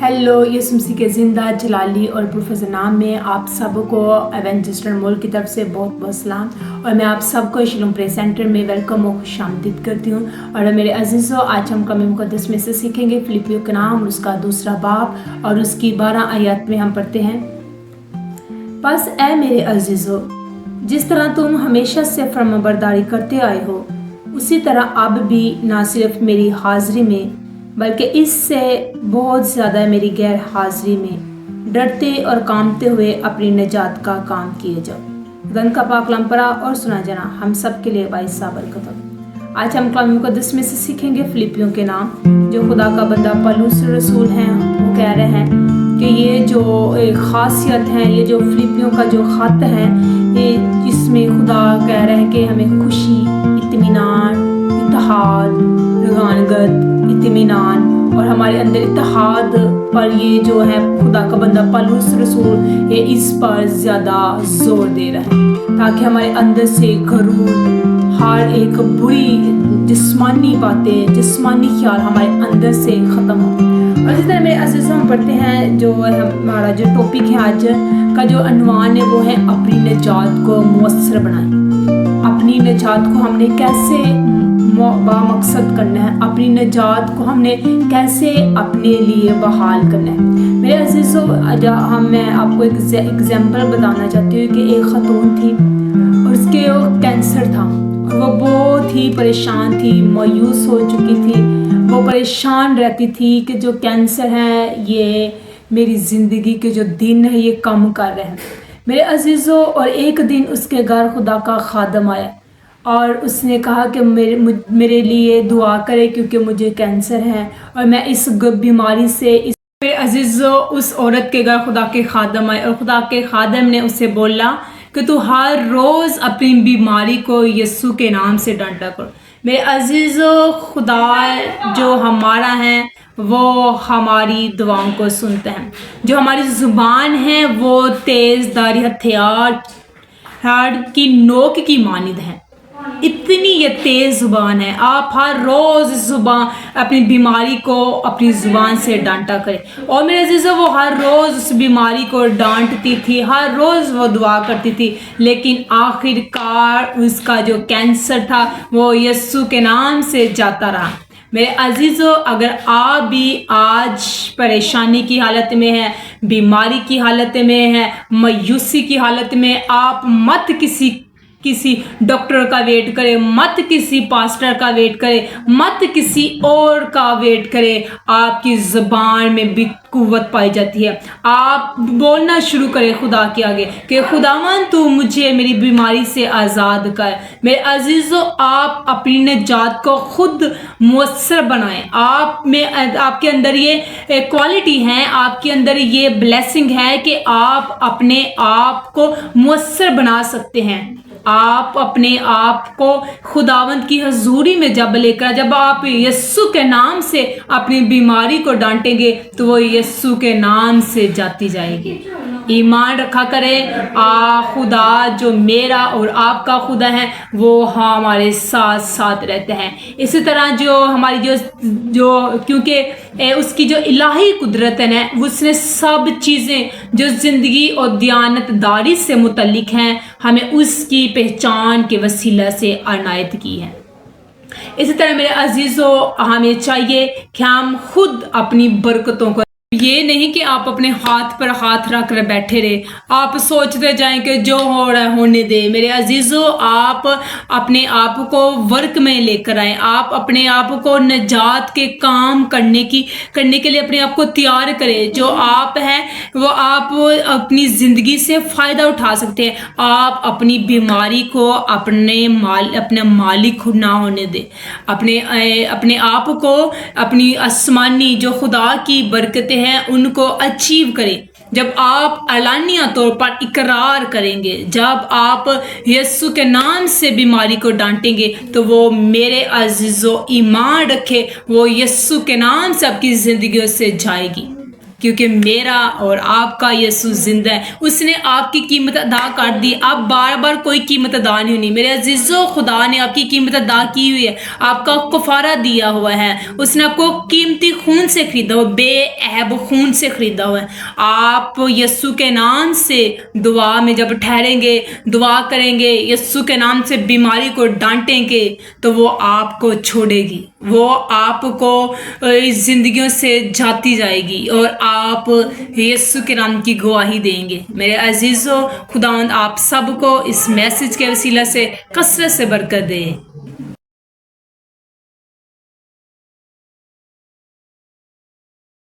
Hello, यीशु मसीह के ज़िंदा जलाली और प्रोफेसर नाम में आप सबको एवेंजलिस्ट मोल की तरफ से बहुत बहुत सलाम। और मैं आप सबको शिलोम प्रे सेंटर में वेलकम और खुशामदीद करती हूँ। और मेरे अजीज़ों, आज हम कलाम मुक़द्दस में से सीखेंगे फिलिपियों का नाम और उसका दूसरा बाब और उसकी 12 आयत में हम पढ़ते हैं। बस ऐ मेरे अजीज़ों, जिस तरह तुम हमेशा से फर्माबरदारी करते आए हो, उसी तरह अब भी न सिर्फ मेरी हाज़िरी में बल्कि इससे बहुत ज़्यादा मेरी गैर हाज़िरी में डरते और कांपते हुए अपनी निजात का काम किए जाओ। खुदा का पाक कलाम पढ़ा और सुना जाना हम सब के लिए बाइस बरकत हो। आज हम कलाम मुक़द्दस में से सीखेंगे फिलिपियों के नाम। जो खुदा का बंदा पौलुस रसूल हैं, वो कह रहे हैं कि ये जो एक ख़ासियत है, ये जो फिलिपियों का जो ख़त है, ये इसमें खुदा कह रहे हैं कि हमें खुशी, इत्मीनान, इत्तेहाद, रगानगत, इत्मीनान और हमारे अंदर इत्तेहाद पर ये जो है खुदा का बंदा पौलुस रसूल ये इस पर ज़्यादा जोर दे रहा है, ताकि हमारे अंदर से गरूर, हर एक बुरी जिस्मानी बातें, जिस्मानी ख्याल हमारे अंदर से ख़त्म हो। और इस तरह मेरे अज़ीज़ हम पढ़ते हैं, जो हमारा जो टॉपिक है आज का जो अनवान है वो है अपनी निजात को मुयस्सर बनाएं। अपनी निजात को हमने कैसे बामकसद करना है, अपनी निजात को हमने कैसे अपने लिए बहाल करना है। मेरे अजीज़ों, मैं आपको एक एग्जाम्पल बताना चाहती हूँ कि एक ख़तून थी और उसके कैंसर था और वो बहुत ही परेशान थी, मायूस हो चुकी थी। वो परेशान रहती थी कि जो कैंसर है ये मेरी ज़िंदगी के जो दिन है ये कम कर रहे हैं। मेरे अजीज़ों, और एक दिन उसके घर खुदा का खादम आया और उसने कहा कि मेरे लिए दुआ करे क्योंकि मुझे कैंसर है और मैं इस बीमारी से मेरे अजीज़ों, उस औरत के घर खुदा के खादम आए और खुदा के खादम ने उससे बोला कि तू हर रोज़ अपनी बीमारी को यीशु के नाम से डांटा कर। मेरे अजीज़ों, खुदा जो हमारा है वो हमारी दुआओं को सुनता है। जो हमारी ज़ुबान है वो तेज़धारी हथियार की नोक की मानिंद है। इतनी ये तेज़ ज़ुबान है। आप हर रोज़ ज़ुबान अपनी बीमारी को अपनी ज़ुबान से डांटा करें। और मेरे अज़ीज़ों, वो हर रोज़ उस बीमारी को डांटती थी, हर रोज़ वो दुआ करती थी, लेकिन आखिरकार उसका जो कैंसर था वो यीशु के नाम से जाता रहा। मेरे अजीज़ों, अगर आप भी आज परेशानी की हालत में हैं, बीमारी की हालत में हैं, मायूसी की हालत में, आप मत किसी डॉक्टर का वेट करें, मत किसी पास्टर का वेट करें, मत किसी और का वेट करें। आपकी ज़बान में भी कुव्वत पाई जाती है। आप बोलना शुरू करें खुदा के आगे कि खुदावन तू मुझे मेरी बीमारी से आज़ाद कर। मेरे अजीज़ों, आप अपनी निजात को खुद मुयस्सर बनाएं। आपके अंदर ये क्वालिटी है, आपके अंदर ये ब्लेसिंग है कि आप अपने आप को मुयस्सर बना सकते हैं। आप अपने आप को खुदावंद की हजूरी में जब आप यीशु के नाम से अपनी बीमारी को डांटेंगे तो वो यीशु के नाम से जाती जाएगी। ईमान रखा करें, खुदा जो मेरा और आपका खुदा है वो हमारे साथ साथ रहते हैं। इसी तरह जो हमारी जो क्योंकि उसकी जो इलाही कुदरत है ना, उसने सब चीज़ें जो ज़िंदगी और दियानतदारी से मुतल्लिक हैं हमें उसकी पहचान के वसीला से अनायत की है। इसी तरह मेरे अजीज़ों, हमें चाहिए कि हम खुद अपनी बरकतों को, ये नहीं कि आप अपने हाथ पर हाथ रख कर बैठे रहे, आप सोचते जाएं कि जो हो रहा है होने दे। मेरे अजीज़ों, आप अपने आप को वर्क में लेकर आएं। आप अपने आप को निजात के काम करने के लिए अपने आप को तैयार करें। जो आप हैं वो आप अपनी ज़िंदगी से फ़ायदा उठा सकते हैं। आप अपनी बीमारी को अपने मालिक ना होने दें। अपने आप को अपनी आसमानी जो खुदा की बरकतें हैं उनको अचीव करें। जब आप अलानिया तौर पर इकरार करेंगे, जब आप यीशु के नाम से बीमारी को डांटेंगे, तो वो मेरे अजीज़ों ईमान रखे, वो यीशु के नाम से आपकी ज़िंदगियों से जाएगी। کیونکہ میرا اور آپ کا یسوع زندہ ہے، اس نے آپ کی قیمت ادا کر دی، اب بار بار کوئی قیمت ادا نہیں ہونی۔ میرے عزیزو، خدا نے آپ کی قیمت ادا کی ہوئی ہے، آپ کا کفارہ دیا ہوا ہے، اس نے آپ کو قیمتی خون سے خریدا ہوا، بے عیب خون سے خریدا ہوا ہے۔ آپ یسوع کے نام سے دعا میں جب ٹھہریں گے، دعا کریں گے، یسوع کے نام سے بیماری کو ڈانٹیں گے تو وہ آپ کو چھوڑے گی، وہ آپ کو زندگیوں سے جاتی جائے گی اور آپ یسوع کے نام کی گواہی دیں گے۔ میرے عزیزو، خداوند آپ سب کو اس میسج کے وسیلہ سے کثرت سے برکت دے۔